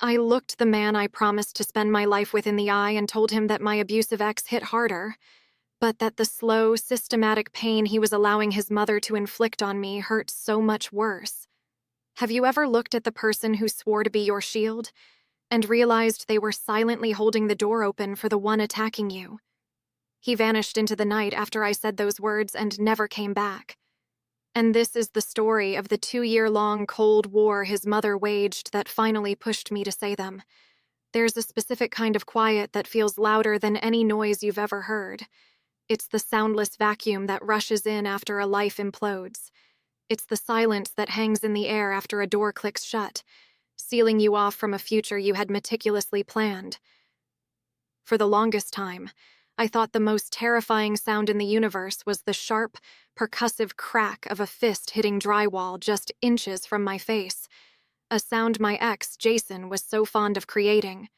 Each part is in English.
I looked the man I promised to spend my life with in the eye and told him that my abusive ex hit harder, but that the slow, systematic pain he was allowing his mother to inflict on me hurt so much worse. Have you ever looked at the person who swore to be your shield and realized they were silently holding the door open for the one attacking you? He vanished into the night after I said those words and never came back. And this is the story of the 2-year-long Cold War his mother waged that finally pushed me to say them. There's a specific kind of quiet that feels louder than any noise you've ever heard. It's the soundless vacuum that rushes in after a life implodes. It's the silence that hangs in the air after a door clicks shut, sealing you off from a future you had meticulously planned. For the longest time, I thought the most terrifying sound in the universe was the sharp, percussive crack of a fist hitting drywall just inches from my face, a sound my ex, Jason, was so fond of creating.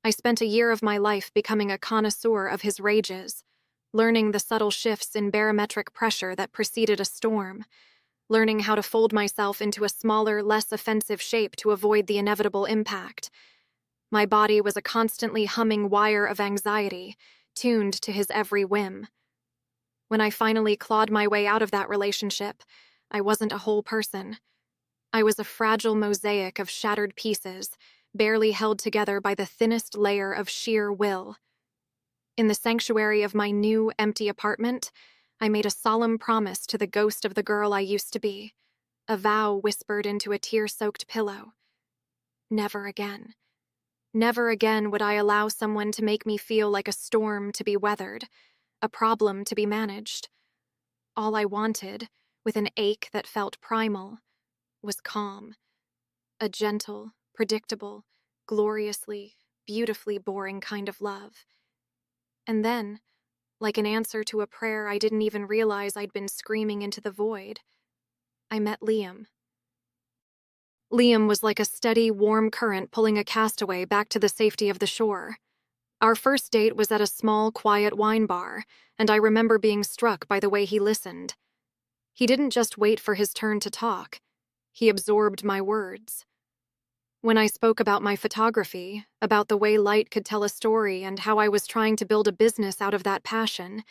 I spent a year of my life becoming a connoisseur of his rages, learning the subtle shifts in barometric pressure that preceded a storm, learning how to fold myself into a smaller, less offensive shape to avoid the inevitable impact. My body was a constantly humming wire of anxiety, tuned to his every whim. When I finally clawed my way out of that relationship, I wasn't a whole person. I was a fragile mosaic of shattered pieces, barely held together by the thinnest layer of sheer will. In the sanctuary of my new, empty apartment, I made a solemn promise to the ghost of the girl I used to be, a vow whispered into a tear-soaked pillow. Never again. Never again would I allow someone to make me feel like a storm to be weathered, a problem to be managed. All I wanted, with an ache that felt primal, was calm. A gentle, predictable, gloriously, beautifully boring kind of love. And then, like an answer to a prayer I didn't even realize I'd been screaming into the void, I met Liam. Liam was like a steady, warm current pulling a castaway back to the safety of the shore. Our first date was at a small, quiet wine bar, and I remember being struck by the way he listened. He didn't just wait for his turn to talk. He absorbed my words. When I spoke about my photography, about the way light could tell a story and how I was trying to build a business out of that passion,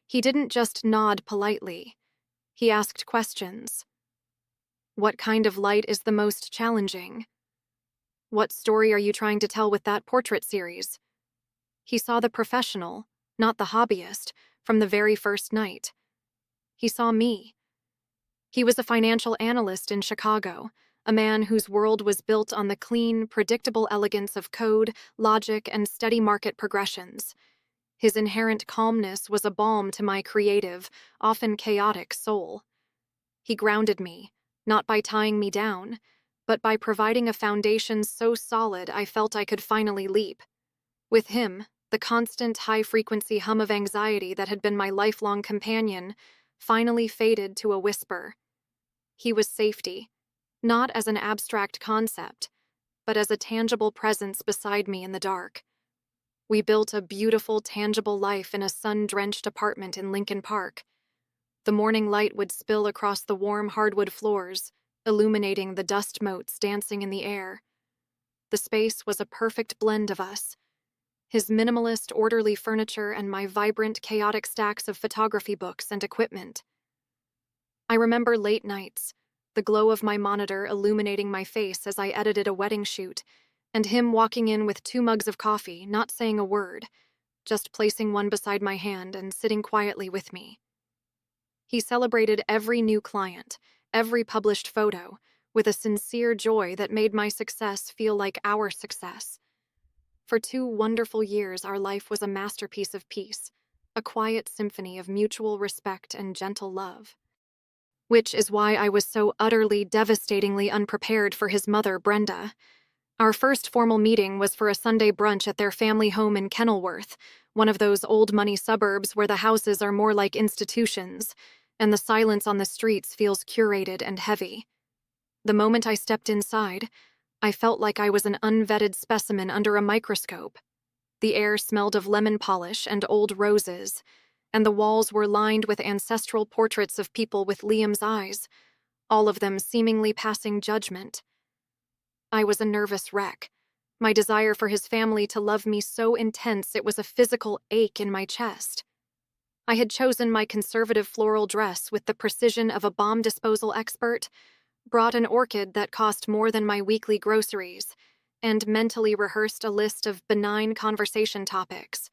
he didn't just nod politely. He asked questions. What kind of light is the most challenging? What story are you trying to tell with that portrait series? He saw the professional, not the hobbyist, from the very first night. He saw me. He was a financial analyst in Chicago, a man whose world was built on the clean, predictable elegance of code, logic, and steady market progressions. His inherent calmness was a balm to my creative, often chaotic soul. He grounded me, not by tying me down, but by providing a foundation so solid I felt I could finally leap. With him, the constant high-frequency hum of anxiety that had been my lifelong companion finally faded to a whisper. He was safety, not as an abstract concept, but as a tangible presence beside me in the dark. We built a beautiful, tangible life in a sun-drenched apartment in Lincoln Park. The morning light would spill across the warm hardwood floors, illuminating the dust motes dancing in the air. The space was a perfect blend of us. His minimalist, orderly furniture and my vibrant, chaotic stacks of photography books and equipment. I remember late nights, the glow of my monitor illuminating my face as I edited a wedding shoot, and him walking in with 2 mugs of coffee, not saying a word, just placing one beside my hand and sitting quietly with me. He celebrated every new client, every published photo, with a sincere joy that made my success feel like our success. For 2 wonderful years, our life was a masterpiece of peace, a quiet symphony of mutual respect and gentle love. Which is why I was so utterly, devastatingly unprepared for his mother, Brenda. Our first formal meeting was for a Sunday brunch at their family home in Kenilworth, one of those old-money suburbs where the houses are more like institutions, and the silence on the streets feels curated and heavy. The moment I stepped inside, I felt like I was an unvetted specimen under a microscope. The air smelled of lemon polish and old roses, and the walls were lined with ancestral portraits of people with Liam's eyes, all of them seemingly passing judgment. I was a nervous wreck, My desire for his family to love me so intense it was a physical ache in my chest. I had chosen my conservative floral dress with the precision of a bomb disposal expert, brought an orchid that cost more than my weekly groceries, and mentally rehearsed a list of benign conversation topics.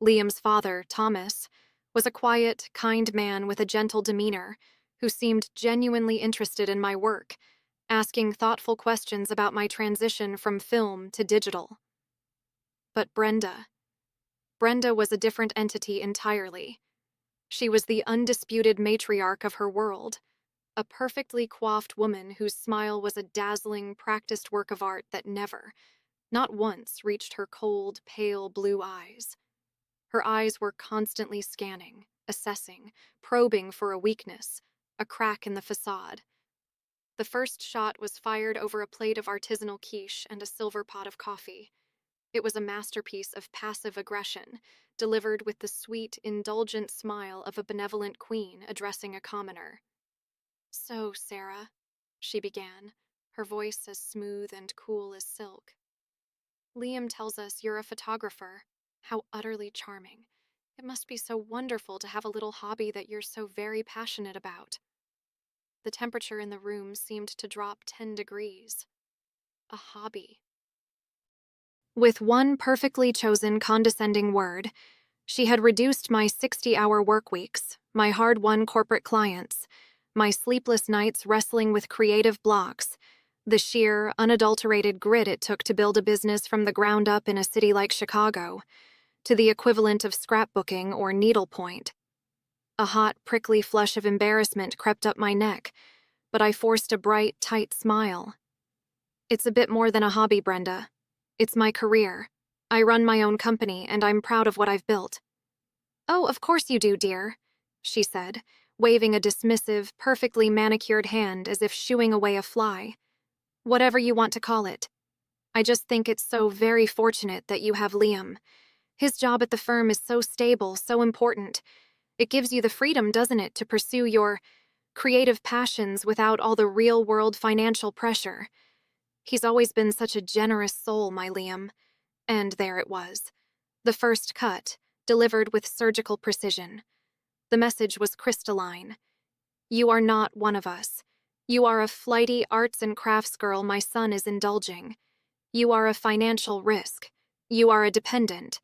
Liam's father, Thomas, was a quiet, kind man with a gentle demeanor who seemed genuinely interested in my work, asking thoughtful questions about my transition from film to digital. But Brenda was a different entity entirely. She was the undisputed matriarch of her world, a perfectly coiffed woman whose smile was a dazzling, practiced work of art that never, not once, reached her cold, pale blue eyes. Her eyes were constantly scanning, assessing, probing for a weakness, a crack in the facade. The first shot was fired over a plate of artisanal quiche and a silver pot of coffee. It was a masterpiece of passive aggression, delivered with the sweet, indulgent smile of a benevolent queen addressing a commoner. "So, Sarah," she began, her voice as smooth and cool as silk. "Liam tells us you're a photographer. How utterly charming. It must be so wonderful to have a little hobby that you're so very passionate about." The temperature in the room seemed to drop 10 degrees. A hobby. With one perfectly chosen condescending word, she had reduced my 60-hour work weeks, my hard-won corporate clients, my sleepless nights wrestling with creative blocks, the sheer, unadulterated grit it took to build a business from the ground up in a city like Chicago, to the equivalent of scrapbooking or needlepoint. A hot, prickly flush of embarrassment crept up my neck, but I forced a bright, tight smile. "It's a bit more than a hobby, Brenda. It's my career. I run my own company, and I'm proud of what I've built." "Oh, of course you do, dear," she said, waving a dismissive, perfectly manicured hand as if shooing away a fly. "Whatever you want to call it. I just think it's so very fortunate that you have Liam. His job at the firm is so stable, so important. It gives you the freedom, doesn't it, to pursue your creative passions without all the real-world financial pressure. He's always been such a generous soul, my Liam." And there it was. The first cut, delivered with surgical precision. The message was crystalline. "You are not one of us. You are a flighty arts and crafts girl my son is indulging. You are a financial risk. You are a dependent.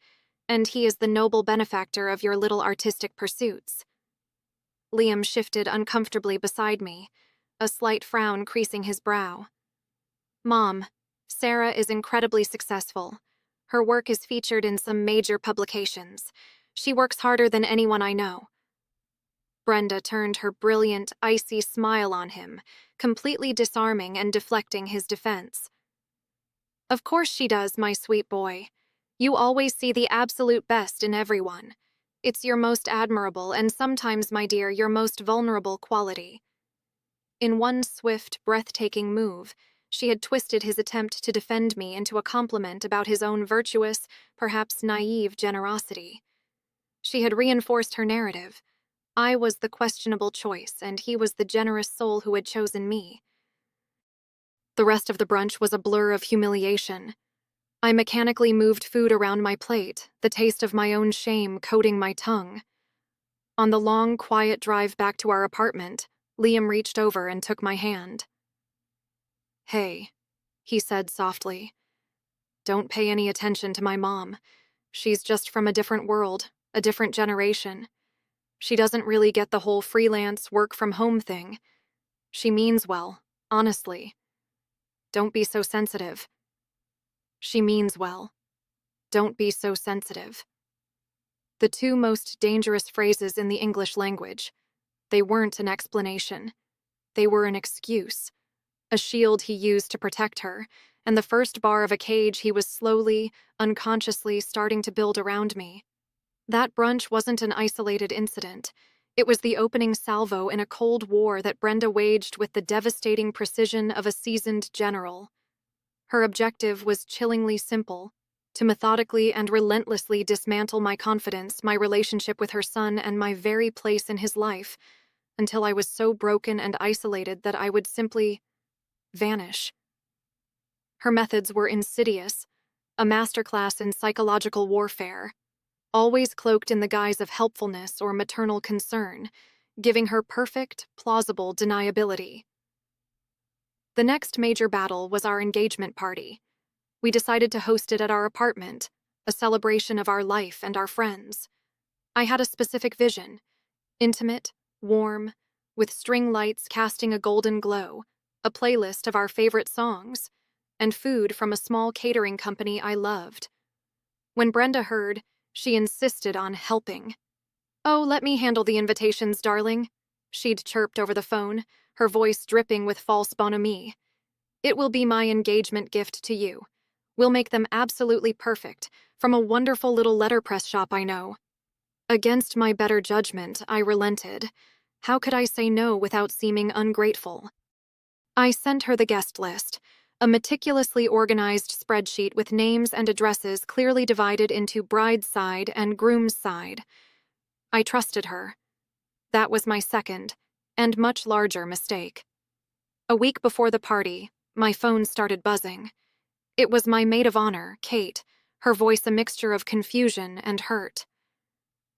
And he is the noble benefactor of your little artistic pursuits." Liam shifted uncomfortably beside me, a slight frown creasing his brow. "Mom, Sarah is incredibly successful. Her work is featured in some major publications. She works harder than anyone I know." Brenda turned her brilliant, icy smile on him, completely disarming and deflecting his defense. "Of course she does, my sweet boy. You always see the absolute best in everyone. It's your most admirable and sometimes, my dear, your most vulnerable quality." In one swift, breathtaking move, she had twisted his attempt to defend me into a compliment about his own virtuous, perhaps naive generosity. She had reinforced her narrative. I was the questionable choice, and he was the generous soul who had chosen me. The rest of the brunch was a blur of humiliation. I mechanically moved food around my plate, the taste of my own shame coating my tongue. On the long, quiet drive back to our apartment, Liam reached over and took my hand. "Hey," he said softly. "Don't pay any attention to my mom. She's just from a different world, a different generation. She doesn't really get the whole freelance, work-from-home thing. She means well, honestly. Don't be so sensitive. She means well. Don't be so sensitive." The two most dangerous phrases in the English language. They weren't an explanation. They were an excuse. A shield he used to protect her, and the first bar of a cage he was slowly, unconsciously starting to build around me. That brunch wasn't an isolated incident. It was the opening salvo in a cold war that Brenda waged with the devastating precision of a seasoned general. Her objective was chillingly simple: to methodically and relentlessly dismantle my confidence, my relationship with her son, and my very place in his life, until I was so broken and isolated that I would simply vanish. Her methods were insidious, a masterclass in psychological warfare, always cloaked in the guise of helpfulness or maternal concern, giving her perfect, plausible deniability. The next major battle was our engagement party. We decided to host it at our apartment, a celebration of our life and our friends. I had a specific vision: intimate, warm, with string lights casting a golden glow, a playlist of our favorite songs, and food from a small catering company I loved. When Brenda heard, she insisted on helping. "Oh, let me handle the invitations, darling," she'd chirped over the phone, her voice dripping with false bonhomie. "It will be my engagement gift to you. We'll make them absolutely perfect, from a wonderful little letterpress shop I know." Against my better judgment, I relented. How could I say no without seeming ungrateful? I sent her the guest list, a meticulously organized spreadsheet with names and addresses clearly divided into bride's side and groom's side. I trusted her. That was my second, and much larger, mistake. A week before the party, my phone started buzzing. It was my maid of honor, Kate, her voice a mixture of confusion and hurt.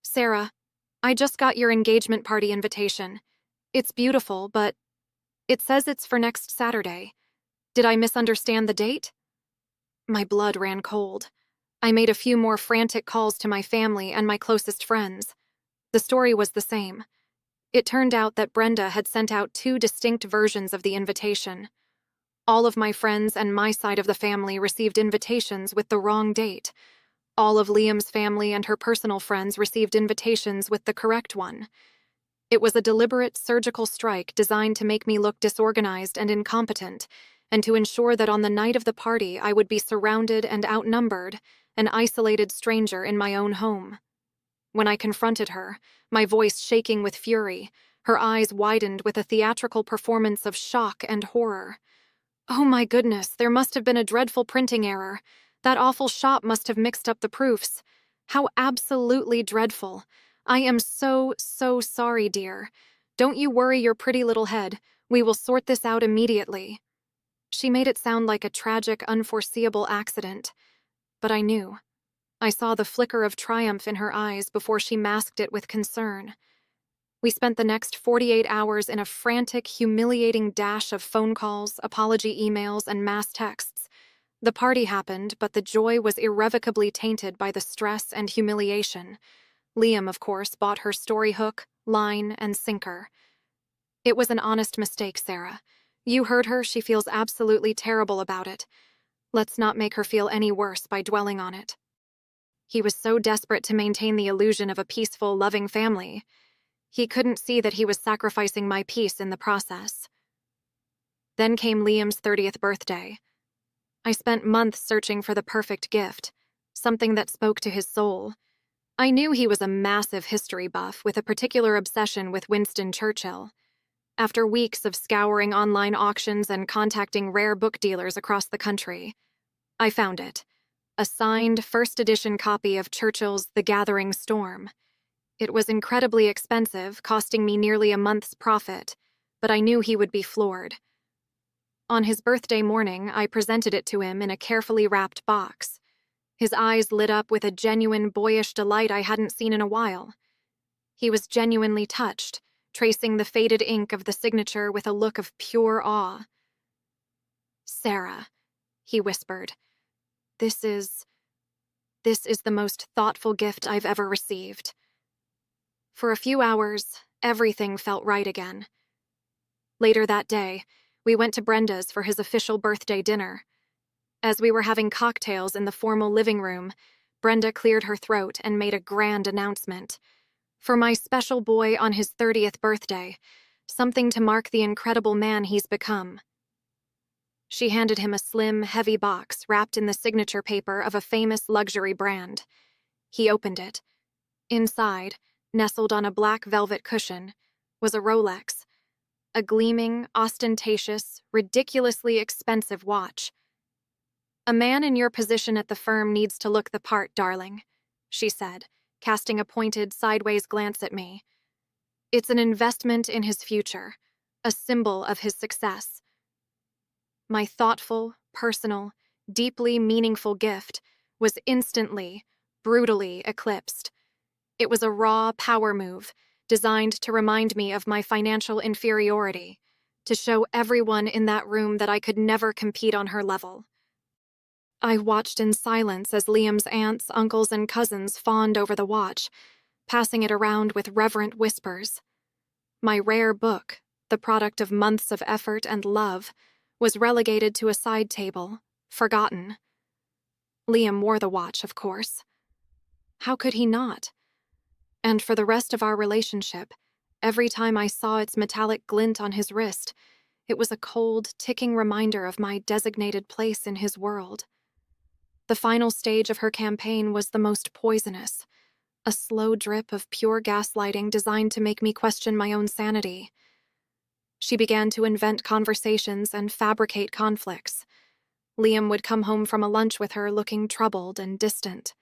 "Sarah, I just got your engagement party invitation. It's beautiful, but it says it's for next Saturday. Did I misunderstand the date?" My blood ran cold. I made a few more frantic calls to my family and my closest friends. The story was the same. It turned out that Brenda had sent out two distinct versions of the invitation. All of my friends and my side of the family received invitations with the wrong date. All of Liam's family and her personal friends received invitations with the correct one. It was a deliberate surgical strike designed to make me look disorganized and incompetent, and to ensure that on the night of the party I would be surrounded and outnumbered, an isolated stranger in my own home. When I confronted her, my voice shaking with fury, her eyes widened with a theatrical performance of shock and horror. "Oh my goodness, there must have been a dreadful printing error. That awful shop must have mixed up the proofs. How absolutely dreadful. I am so sorry, dear. Don't you worry your pretty little head. We will sort this out immediately." She made it sound like a tragic, unforeseeable accident. But I knew. I saw the flicker of triumph in her eyes before she masked it with concern. We spent the next 48 hours in a frantic, humiliating dash of phone calls, apology emails, and mass texts. The party happened, but the joy was irrevocably tainted by the stress and humiliation. Liam, of course, bought her story hook, line, and sinker. "It was an honest mistake, Sarah. You heard her, she feels absolutely terrible about it. Let's not make her feel any worse by dwelling on it." He was so desperate to maintain the illusion of a peaceful, loving family. He couldn't see that he was sacrificing my peace in the process. Then came Liam's 30th birthday. I spent months searching for the perfect gift, something that spoke to his soul. I knew he was a massive history buff with a particular obsession with Winston Churchill. After weeks of scouring online auctions and contacting rare book dealers across the country, I found it. A signed first edition copy of Churchill's The Gathering Storm. It was incredibly expensive, costing me nearly a month's profit, but I knew he would be floored. On his birthday morning, I presented it to him in a carefully wrapped box. His eyes lit up with a genuine boyish delight I hadn't seen in a while. He was genuinely touched, tracing the faded ink of the signature with a look of pure awe. "Sarah," he whispered, This is the most thoughtful gift I've ever received." For a few hours, everything felt right again. Later that day, we went to Brenda's for his official birthday dinner. As we were having cocktails in the formal living room, Brenda cleared her throat and made a grand announcement. "For my special boy on his 30th birthday, something to mark the incredible man he's become." She handed him a slim, heavy box wrapped in the signature paper of a famous luxury brand. He opened it. Inside, nestled on a black velvet cushion, was a Rolex, a gleaming, ostentatious, ridiculously expensive watch. "A man in your position at the firm needs to look the part, darling," she said, casting a pointed, sideways glance at me. "It's an investment in his future, a symbol of his success." My thoughtful, personal, deeply meaningful gift was instantly, brutally eclipsed. It was a raw power move designed to remind me of my financial inferiority, to show everyone in that room that I could never compete on her level. I watched in silence as Liam's aunts, uncles, and cousins fawned over the watch, passing it around with reverent whispers. My rare book, the product of months of effort and love, was relegated to a side table, forgotten. Liam wore the watch, of course. How could he not? And for the rest of our relationship, every time I saw its metallic glint on his wrist, it was a cold, ticking reminder of my designated place in his world. The final stage of her campaign was the most poisonous, a slow drip of pure gaslighting designed to make me question my own sanity. She began to invent conversations and fabricate conflicts. Liam would come home from a lunch with her looking troubled and distant.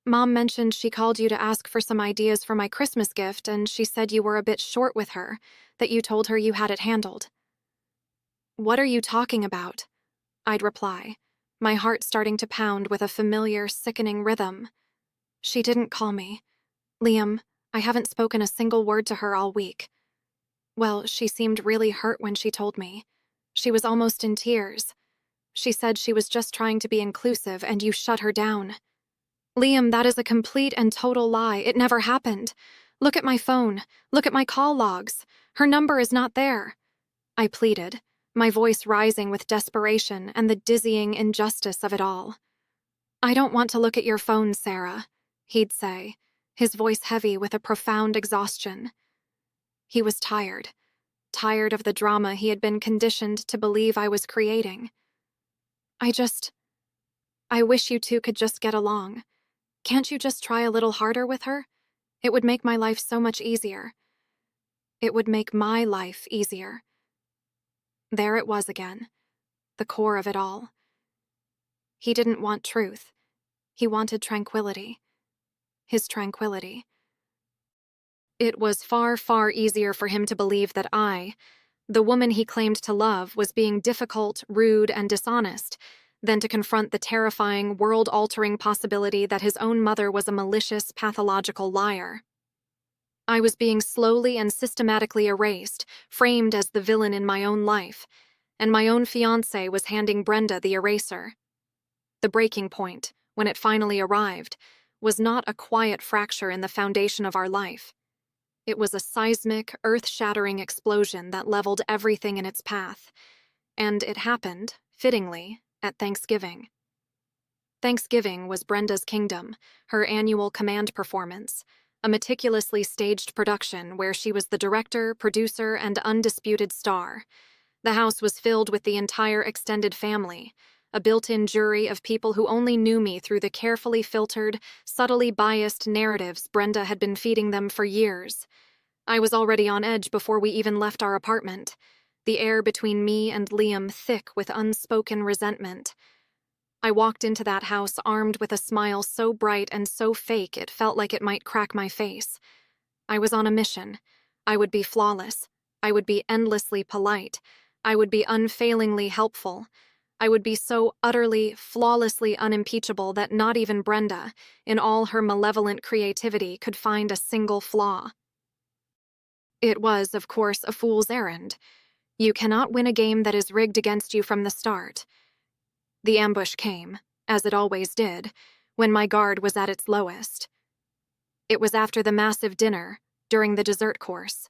"Mom mentioned she called you to ask for some ideas for my Christmas gift, and she said you were a bit short with her, that you told her you had it handled." "What are you talking about?" I'd reply, my heart starting to pound with a familiar, sickening rhythm. "She didn't call me. Liam, I haven't spoken a single word to her all week. Well, she seemed really hurt when she told me. She was almost in tears. She said she was just trying to be inclusive and you shut her down." "Liam, that is a complete and total lie. It never happened. Look at my phone. Look at my call logs. Her number is not there," I pleaded, my voice rising with desperation and the dizzying injustice of it all. "I don't want to look at your phone, Sarah," he'd say, his voice heavy with a profound exhaustion. He was tired of the drama he had been conditioned to believe I was creating. I wish you two could just get along. Can't you just try a little harder with her? It would make my life so much easier. It would make my life easier." There it was again, the core of it all. He didn't want truth. He wanted tranquility. His tranquility. It was far, far easier for him to believe that I, the woman he claimed to love, was being difficult, rude, and dishonest, than to confront the terrifying, world-altering possibility that his own mother was a malicious, pathological liar. I was being slowly and systematically erased, framed as the villain in my own life, and my own fiancé was handing Brenda the eraser. The breaking point, when it finally arrived, was not a quiet fracture in the foundation of our life. It was a seismic, earth-shattering explosion that leveled everything in its path, and it happened, fittingly, at Thanksgiving. Thanksgiving was Brenda's kingdom, her annual command performance, a meticulously staged production where she was the director, producer, and undisputed star. The house was filled with the entire extended family, a built-in jury of people who only knew me through the carefully filtered, subtly biased narratives Brenda had been feeding them for years. I was already on edge before we even left our apartment, the air between me and Liam thick with unspoken resentment. I walked into that house armed with a smile so bright and so fake it felt like it might crack my face. I was on a mission. I would be flawless. I would be endlessly polite. I would be unfailingly helpful. I would be so utterly, flawlessly unimpeachable that not even Brenda, in all her malevolent creativity, could find a single flaw. It was, of course, a fool's errand. You cannot win a game that is rigged against you from the start. The ambush came, as it always did, when my guard was at its lowest. It was after the massive dinner, during the dessert course.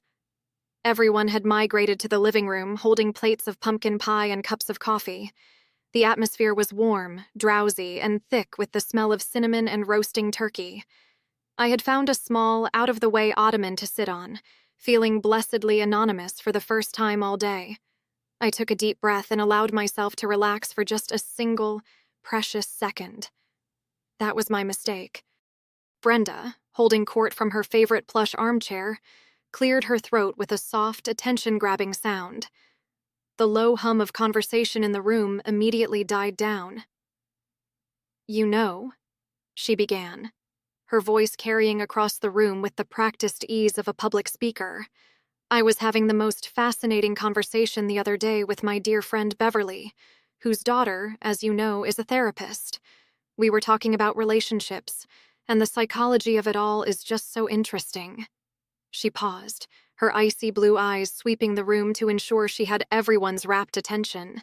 Everyone had migrated to the living room, holding plates of pumpkin pie and cups of coffee. The atmosphere was warm, drowsy, and thick with the smell of cinnamon and roasting turkey. I had found a small, out-of-the-way ottoman to sit on, feeling blessedly anonymous for the first time all day. I took a deep breath and allowed myself to relax for just a single, precious second. That was my mistake. Brenda, holding court from her favorite plush armchair, cleared her throat with a soft, attention-grabbing sound. The low hum of conversation in the room immediately died down. "You know," she began, her voice carrying across the room with the practiced ease of a public speaker, "I was having the most fascinating conversation the other day with my dear friend Beverly, whose daughter, as you know, is a therapist. We were talking about relationships, and the psychology of it all is just so interesting." She paused, her icy blue eyes sweeping the room to ensure she had everyone's rapt attention.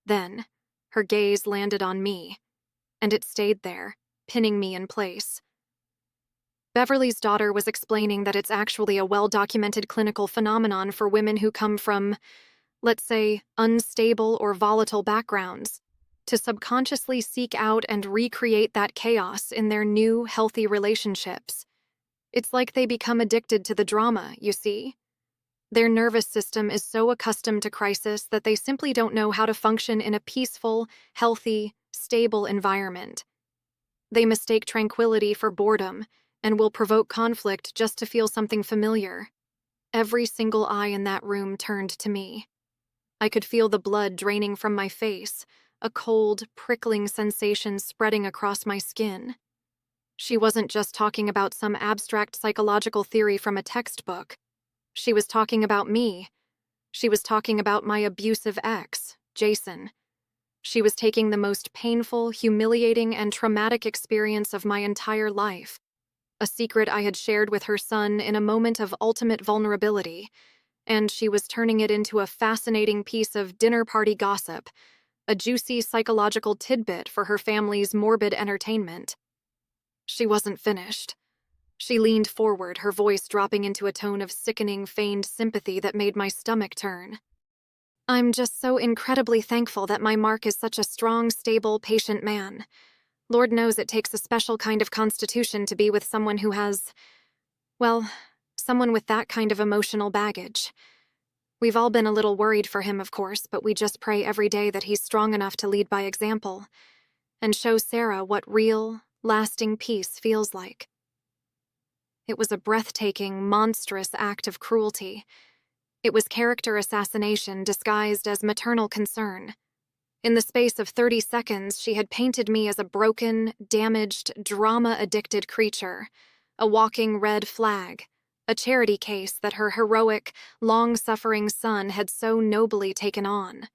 Then, her gaze landed on me, and it stayed there, pinning me in place. Beverly's daughter was explaining that it's actually a well-documented clinical phenomenon for women who come from, let's say, unstable or volatile backgrounds, to subconsciously seek out and recreate that chaos in their new, healthy relationships. It's like they become addicted to the drama, you see. Their nervous system is so accustomed to crisis that they simply don't know how to function in a peaceful, healthy, stable environment. They mistake tranquility for boredom and will provoke conflict just to feel something familiar. Every single eye in that room turned to me. I could feel the blood draining from my face, a cold, prickling sensation spreading across my skin. She wasn't just talking about some abstract psychological theory from a textbook. She was talking about me. She was talking about my abusive ex, Jason. She was taking the most painful, humiliating, and traumatic experience of my entire life, a secret I had shared with her son in a moment of ultimate vulnerability, and she was turning it into a fascinating piece of dinner party gossip, a juicy psychological tidbit for her family's morbid entertainment. She wasn't finished. She leaned forward, her voice dropping into a tone of sickening, feigned sympathy that made my stomach turn. "I'm just so incredibly thankful that my Mark is such a strong, stable, patient man. Lord knows it takes a special kind of constitution to be with someone who has, well, someone with that kind of emotional baggage. We've all been a little worried for him, of course, but we just pray every day that he's strong enough to lead by example and show Sarah what real, lasting peace feels like." It was a breathtaking, monstrous act of cruelty. It was character assassination disguised as maternal concern. In the space of 30 seconds, she had painted me as a broken, damaged, drama-addicted creature, a walking red flag, a charity case that her heroic, long-suffering son had so nobly taken on.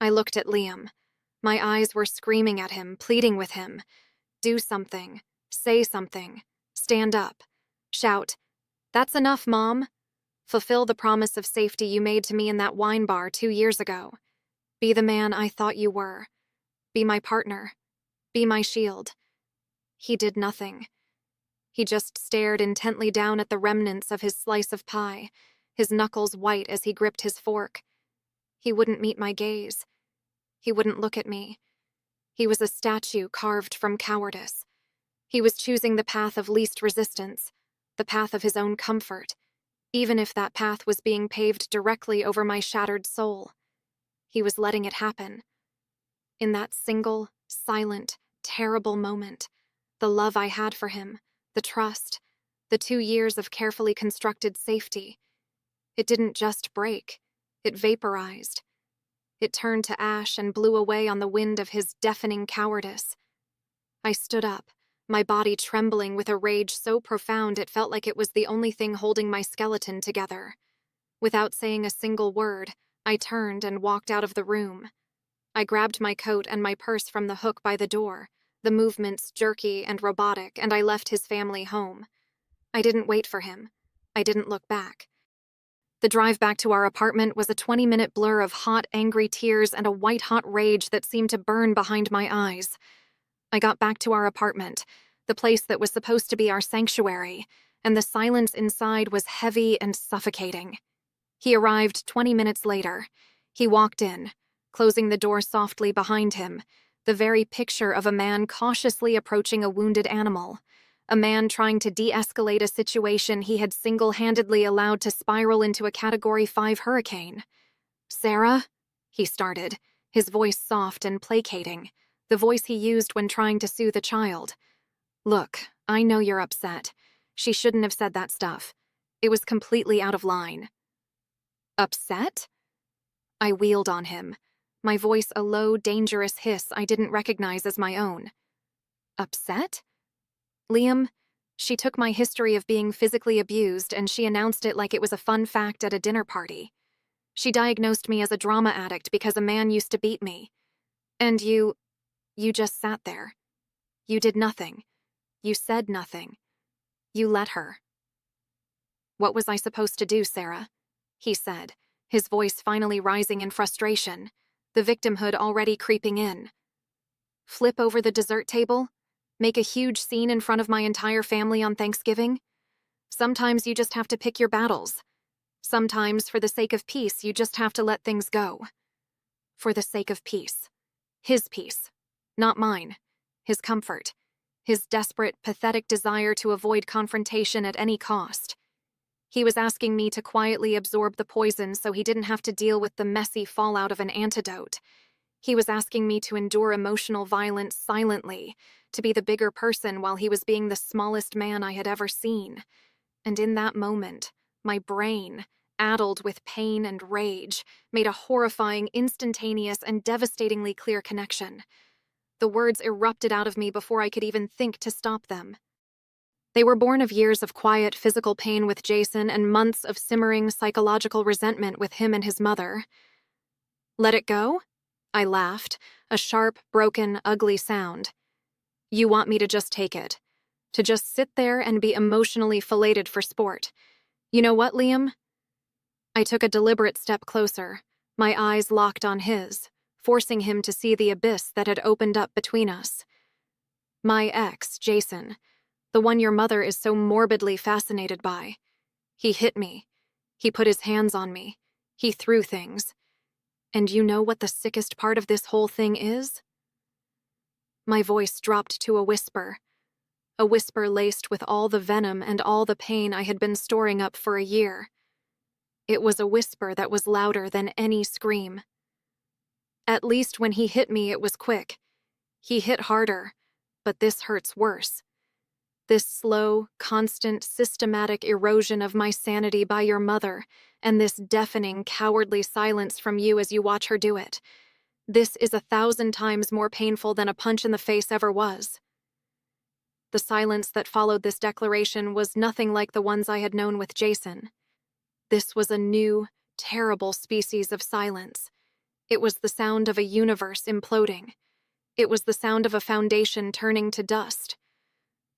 I looked at Liam. My eyes were screaming at him, pleading with him. Do something. Say something. Stand up. Shout, "That's enough, Mom. Fulfill the promise of safety you made to me in that wine bar 2 years ago. Be the man I thought you were. Be my partner. Be my shield." He did nothing. He just stared intently down at the remnants of his slice of pie, his knuckles white as he gripped his fork. He wouldn't meet my gaze. He wouldn't look at me. He was a statue carved from cowardice. He was choosing the path of least resistance, the path of his own comfort, even if that path was being paved directly over my shattered soul. He was letting it happen. In that single, silent, terrible moment, the love I had for him, the trust, the 2 years of carefully constructed safety, it didn't just break, it vaporized. It turned to ash and blew away on the wind of his deafening cowardice. I stood up, my body trembling with a rage so profound it felt like it was the only thing holding my skeleton together. Without saying a single word, I turned and walked out of the room. I grabbed my coat and my purse from the hook by the door, the movements jerky and robotic, and I left his family home. I didn't wait for him. I didn't look back. The drive back to our apartment was a 20-minute blur of hot, angry tears and a white-hot rage that seemed to burn behind my eyes. I got back to our apartment, the place that was supposed to be our sanctuary, and the silence inside was heavy and suffocating. He arrived 20 minutes later. He walked in, closing the door softly behind him, the very picture of a man cautiously approaching a wounded animal, a man trying to de-escalate a situation he had single-handedly allowed to spiral into a Category 5 hurricane. "Sarah?" he started, his voice soft and placating, the voice he used when trying to soothe a child. "Look, I know you're upset. She shouldn't have said that stuff. It was completely out of line." "Upset?" I wheeled on him, my voice a low, dangerous hiss I didn't recognize as my own. "Upset? Liam, she took my history of being physically abused and she announced it like it was a fun fact at a dinner party. She diagnosed me as a drama addict because a man used to beat me. And you just sat there. You did nothing. You said nothing. You let her. What was I supposed to do, Sarah? He said, his voice finally rising in frustration, the victimhood already creeping in. Flip over the dessert table? Make a huge scene in front of my entire family on Thanksgiving? Sometimes you just have to pick your battles. Sometimes, for the sake of peace, you just have to let things go. For the sake of peace. His peace. Not mine. His comfort. His desperate, pathetic desire to avoid confrontation at any cost. He was asking me to quietly absorb the poison so he didn't have to deal with the messy fallout of an antidote. He was asking me to endure emotional violence silently, to be the bigger person while he was being the smallest man I had ever seen. And in that moment, my brain, addled with pain and rage, made a horrifying, instantaneous, and devastatingly clear connection. The words erupted out of me before I could even think to stop them. They were born of years of quiet physical pain with Jason and months of simmering psychological resentment with him and his mother. Let it go? I laughed, a sharp, broken, ugly sound. You want me to just take it? To just sit there and be emotionally filleted for sport? You know what, Liam? I took a deliberate step closer, my eyes locked on his, forcing him to see the abyss that had opened up between us. My ex, Jason, the one your mother is so morbidly fascinated by. He hit me. He put his hands on me. He threw things. And you know what the sickest part of this whole thing is? My voice dropped to a whisper laced with all the venom and all the pain I had been storing up for a year. It was a whisper that was louder than any scream. At least when he hit me, it was quick. He hit harder, but this hurts worse. This slow, constant, systematic erosion of my sanity by your mother, and this deafening, cowardly silence from you as you watch her do it. This is 1,000 times more painful than a punch in the face ever was. The silence that followed this declaration was nothing like the ones I had known with Jason. This was a new, terrible species of silence. It was the sound of a universe imploding. It was the sound of a foundation turning to dust.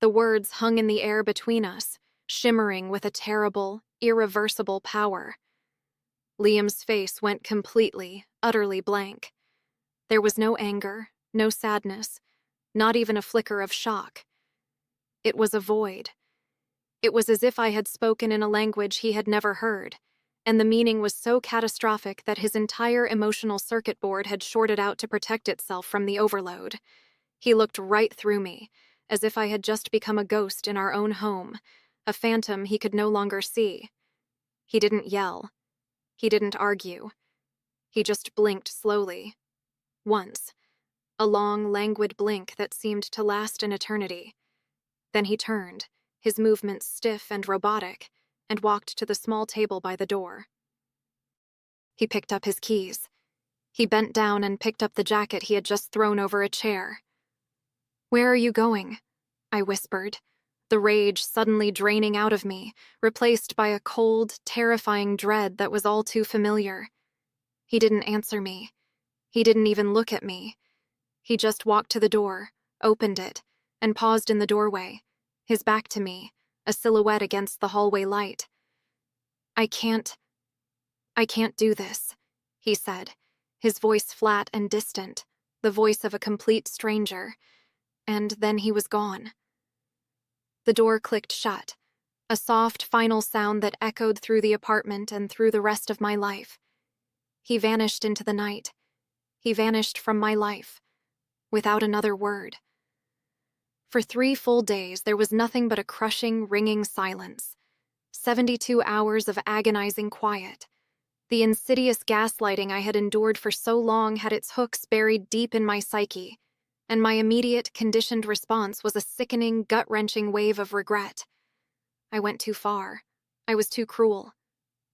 The words hung in the air between us, shimmering with a terrible, irreversible power. Liam's face went completely, utterly blank. There was no anger, no sadness, not even a flicker of shock. It was a void. It was as if I had spoken in a language he had never heard, and the meaning was so catastrophic that his entire emotional circuit board had shorted out to protect itself from the overload. He looked right through me, as if I had just become a ghost in our own home, a phantom he could no longer see. He didn't yell. He didn't argue. He just blinked slowly. Once. A long, languid blink that seemed to last an eternity. Then he turned, his movements stiff and robotic, and walked to the small table by the door. He picked up his keys. He bent down and picked up the jacket he had just thrown over a chair. "Where are you going?" I whispered, the rage suddenly draining out of me, replaced by a cold, terrifying dread that was all too familiar. He didn't answer me. He didn't even look at me. He just walked to the door, opened it, and paused in the doorway, his back to me, a silhouette against the hallway light. I can't do this," he said, his voice flat and distant, the voice of a complete stranger. And then he was gone. The door clicked shut, a soft, final sound that echoed through the apartment and through the rest of my life. He vanished into the night. He vanished from my life, without another word. For 3 full days, there was nothing but a crushing, ringing silence. 72 hours of agonizing quiet. The insidious gaslighting I had endured for so long had its hooks buried deep in my psyche, and my immediate, conditioned response was a sickening, gut-wrenching wave of regret. I went too far. I was too cruel.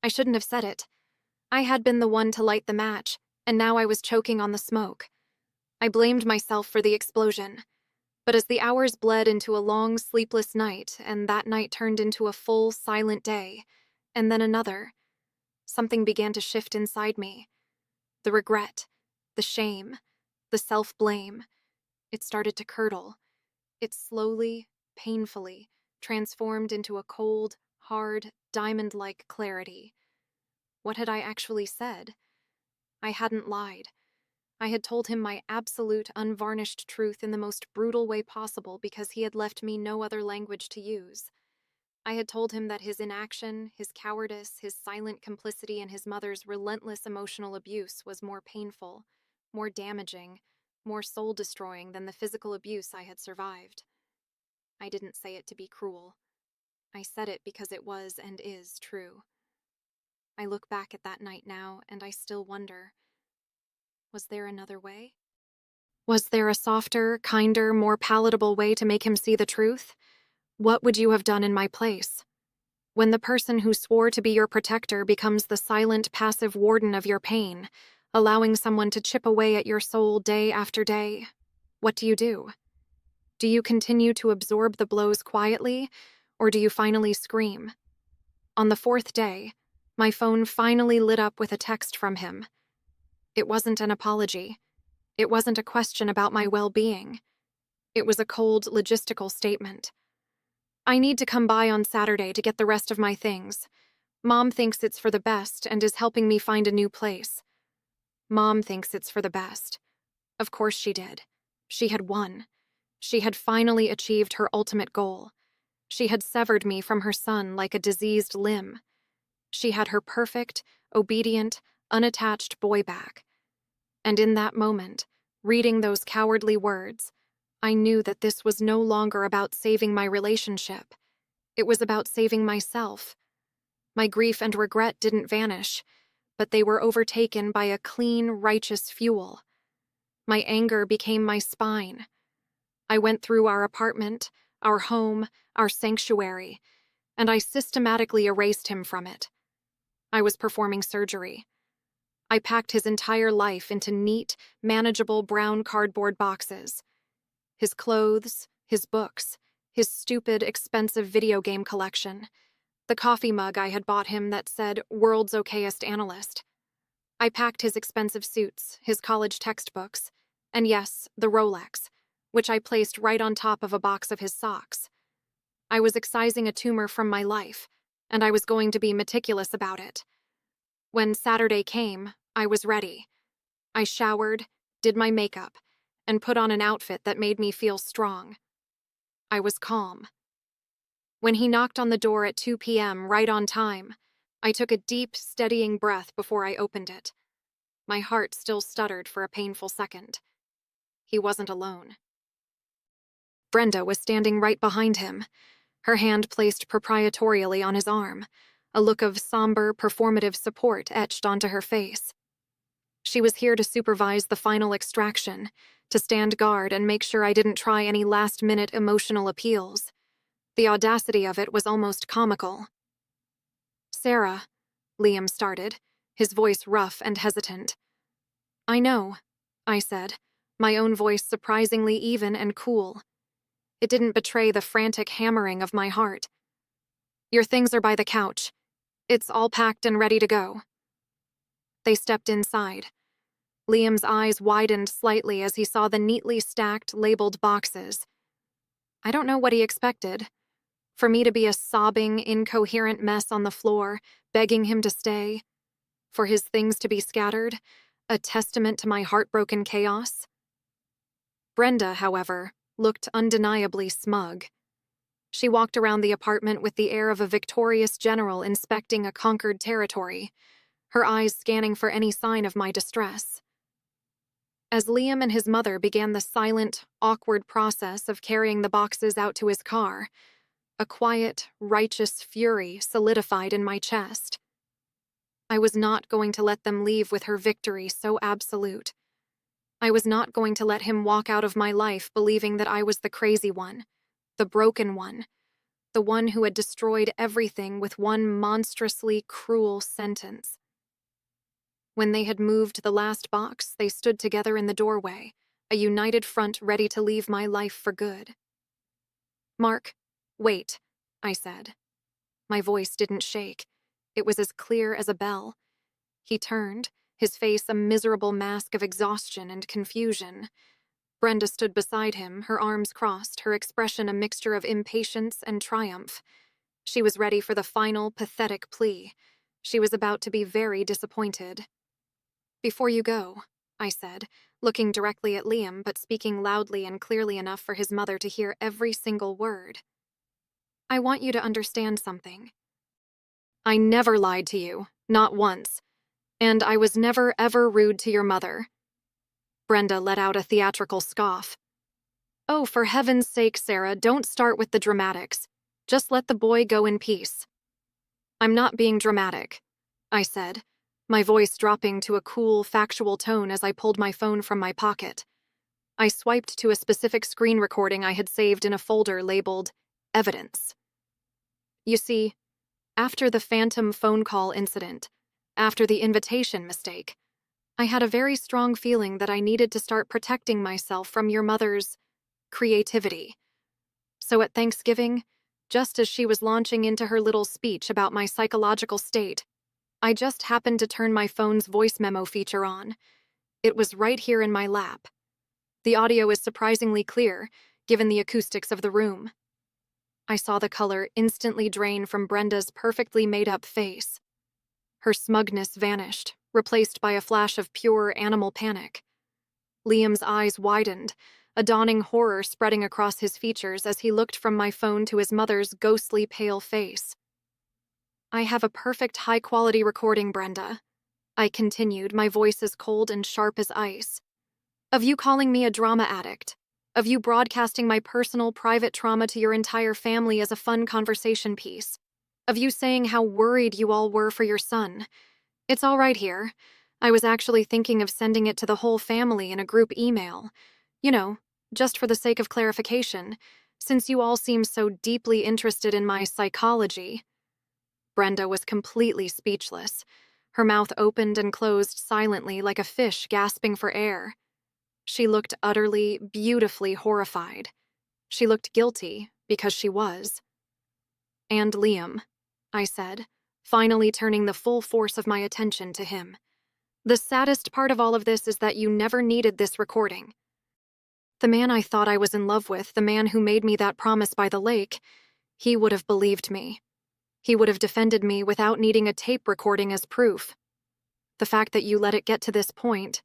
I shouldn't have said it. I had been the one to light the match, and now I was choking on the smoke. I blamed myself for the explosion. But as the hours bled into a long, sleepless night, and that night turned into a full, silent day, and then another, something began to shift inside me. The regret, the shame, the self-blame. It started to curdle. It slowly, painfully, transformed into a cold, hard, diamond-like clarity. What had I actually said? I hadn't lied. I had told him my absolute, unvarnished truth in the most brutal way possible because he had left me no other language to use. I had told him that his inaction, his cowardice, his silent complicity in his mother's relentless emotional abuse was more painful, more damaging, more soul-destroying than the physical abuse I had survived. I didn't say it to be cruel. I said it because it was and is true. I look back at that night now, and I still wonder, was there another way? Was there a softer, kinder, more palatable way to make him see the truth? What would you have done in my place? When the person who swore to be your protector becomes the silent, passive warden of your pain, allowing someone to chip away at your soul day after day, what do? Do you continue to absorb the blows quietly, or do you finally scream? On the fourth day, my phone finally lit up with a text from him. It wasn't an apology. It wasn't a question about my well-being. It was a cold, logistical statement. I need to come by on Saturday to get the rest of my things. Mom thinks it's for the best and is helping me find a new place. Mom thinks it's for the best. Of course she did. She had won. She had finally achieved her ultimate goal. She had severed me from her son like a diseased limb. She had her perfect, obedient, unattached boy back. And in that moment, reading those cowardly words, I knew that this was no longer about saving my relationship. It was about saving myself. My grief and regret didn't vanish, but they were overtaken by a clean, righteous fuel. My anger became my spine. I went through our apartment, our home, our sanctuary, and I systematically erased him from it. I was performing surgery. I packed his entire life into neat, manageable brown cardboard boxes. His clothes, his books, his stupid, expensive video game collection, the coffee mug I had bought him that said, "World's Okayest Analyst." I packed his expensive suits, his college textbooks, and yes, the Rolex, which I placed right on top of a box of his socks. I was excising a tumor from my life, and I was going to be meticulous about it. When Saturday came, I was ready. I showered, did my makeup, and put on an outfit that made me feel strong. I was calm. When he knocked on the door at 2 p.m. right on time, I took a deep, steadying breath before I opened it. My heart still stuttered for a painful second. He wasn't alone. Brenda was standing right behind him, her hand placed proprietorially on his arm, a look of somber, performative support etched onto her face. She was here to supervise the final extraction, to stand guard and make sure I didn't try any last-minute emotional appeals. The audacity of it was almost comical. "Sarah," Liam started, his voice rough and hesitant. "I know," I said, my own voice surprisingly even and cool. It didn't betray the frantic hammering of my heart. "Your things are by the couch. It's all packed and ready to go." They stepped inside. Liam's eyes widened slightly as he saw the neatly stacked, labeled boxes. I don't know what he expected. For me to be a sobbing, incoherent mess on the floor, begging him to stay. For his things to be scattered, a testament to my heartbroken chaos. Brenda, however, looked undeniably smug. She walked around the apartment with the air of a victorious general inspecting a conquered territory, her eyes scanning for any sign of my distress. As Liam and his mother began the silent, awkward process of carrying the boxes out to his car, a quiet, righteous fury solidified in my chest. I was not going to let them leave with her victory so absolute. I was not going to let him walk out of my life believing that I was the crazy one, the broken one, the one who had destroyed everything with one monstrously cruel sentence. When they had moved the last box, they stood together in the doorway, a united front ready to leave my life for good. "Mark, wait," I said. My voice didn't shake. It was as clear as a bell. He turned, his face a miserable mask of exhaustion and confusion. Brenda stood beside him, her arms crossed, her expression a mixture of impatience and triumph. She was ready for the final, pathetic plea. She was about to be very disappointed. "Before you go," I said, looking directly at Liam but speaking loudly and clearly enough for his mother to hear every single word. "I want you to understand something. I never lied to you, not once. And I was never, ever rude to your mother." Brenda let out a theatrical scoff. "Oh, for heaven's sake, Sarah, don't start with the dramatics. Just let the boy go in peace." "I'm not being dramatic," I said, my voice dropping to a cool, factual tone as I pulled my phone from my pocket. I swiped to a specific screen recording I had saved in a folder labeled Evidence. You see, after the phantom phone call incident, after the invitation mistake, I had a very strong feeling that I needed to start protecting myself from your mother's creativity. So at Thanksgiving, just as she was launching into her little speech about my psychological state, I just happened to turn my phone's voice memo feature on. It was right here in my lap. The audio is surprisingly clear, given the acoustics of the room. I saw the color instantly drain from Brenda's perfectly made-up face. Her smugness vanished, replaced by a flash of pure animal panic. Liam's eyes widened, a dawning horror spreading across his features as he looked from my phone to his mother's ghostly pale face. "I have a perfect high-quality recording, Brenda," I continued, my voice as cold and sharp as ice. "Of you calling me a drama addict. Of you broadcasting my personal, private trauma to your entire family as a fun conversation piece. Of you saying how worried you all were for your son. It's all right here. I was actually thinking of sending it to the whole family in a group email. You know, just for the sake of clarification, since you all seem so deeply interested in my psychology." Brenda was completely speechless. Her mouth opened and closed silently like a fish gasping for air. She looked utterly, beautifully horrified. She looked guilty, because she was. "And Liam," I said, finally turning the full force of my attention to him. "The saddest part of all of this is that you never needed this recording. The man I thought I was in love with, the man who made me that promise by the lake, he would have believed me. He would have defended me without needing a tape recording as proof. The fact that you let it get to this point,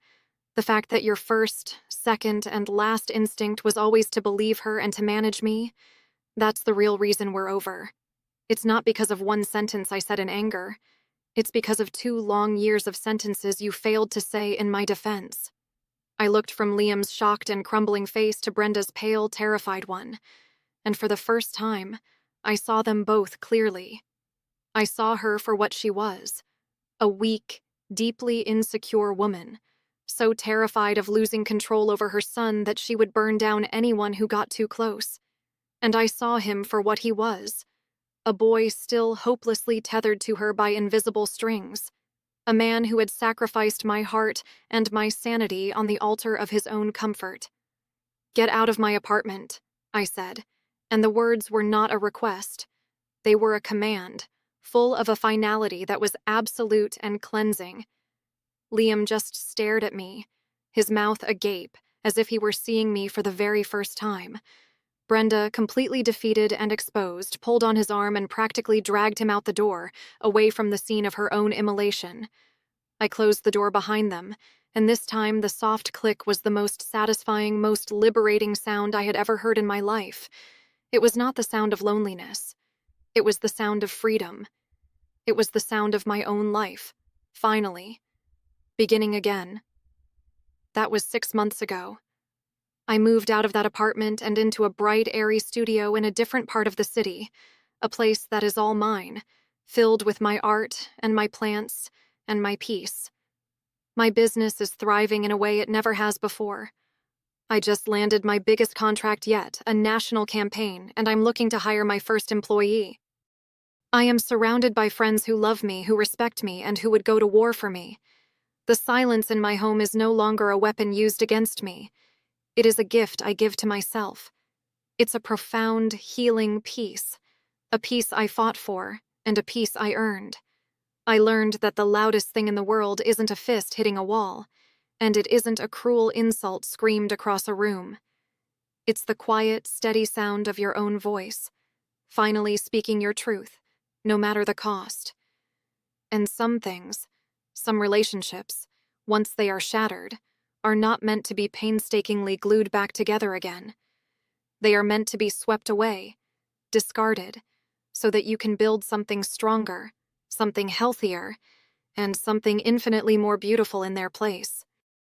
the fact that your first, second, and last instinct was always to believe her and to manage me, that's the real reason we're over. It's not because of one sentence I said in anger. It's because of 2 long years of sentences you failed to say in my defense." I looked from Liam's shocked and crumbling face to Brenda's pale, terrified one, and for the first time, I saw them both clearly. I saw her for what she was, a weak, deeply insecure woman, so terrified of losing control over her son that she would burn down anyone who got too close. And I saw him for what he was, a boy still hopelessly tethered to her by invisible strings, a man who had sacrificed my heart and my sanity on the altar of his own comfort. "Get out of my apartment," I said, and the words were not a request. They were a command, full of a finality that was absolute and cleansing. Liam just stared at me, his mouth agape, as if he were seeing me for the very first time. Brenda, completely defeated and exposed, pulled on his arm and practically dragged him out the door, away from the scene of her own immolation. I closed the door behind them, and this time the soft click was the most satisfying, most liberating sound I had ever heard in my life. It was not the sound of loneliness. It was the sound of freedom. It was the sound of my own life, finally, beginning again. That was 6 months ago. I moved out of that apartment and into a bright, airy studio in a different part of the city, a place that is all mine, filled with my art and my plants and my peace. My business is thriving in a way it never has before. I just landed my biggest contract yet, a national campaign, and I'm looking to hire my first employee. I am surrounded by friends who love me, who respect me, and who would go to war for me. The silence in my home is no longer a weapon used against me. It is a gift I give to myself. It's a profound, healing peace, a peace I fought for, and a peace I earned. I learned that the loudest thing in the world isn't a fist hitting a wall, and it isn't a cruel insult screamed across a room. It's the quiet, steady sound of your own voice, finally speaking your truth, no matter the cost. And some things, some relationships, once they are shattered, are not meant to be painstakingly glued back together again. They are meant to be swept away, discarded, so that you can build something stronger, something healthier, and something infinitely more beautiful in their place.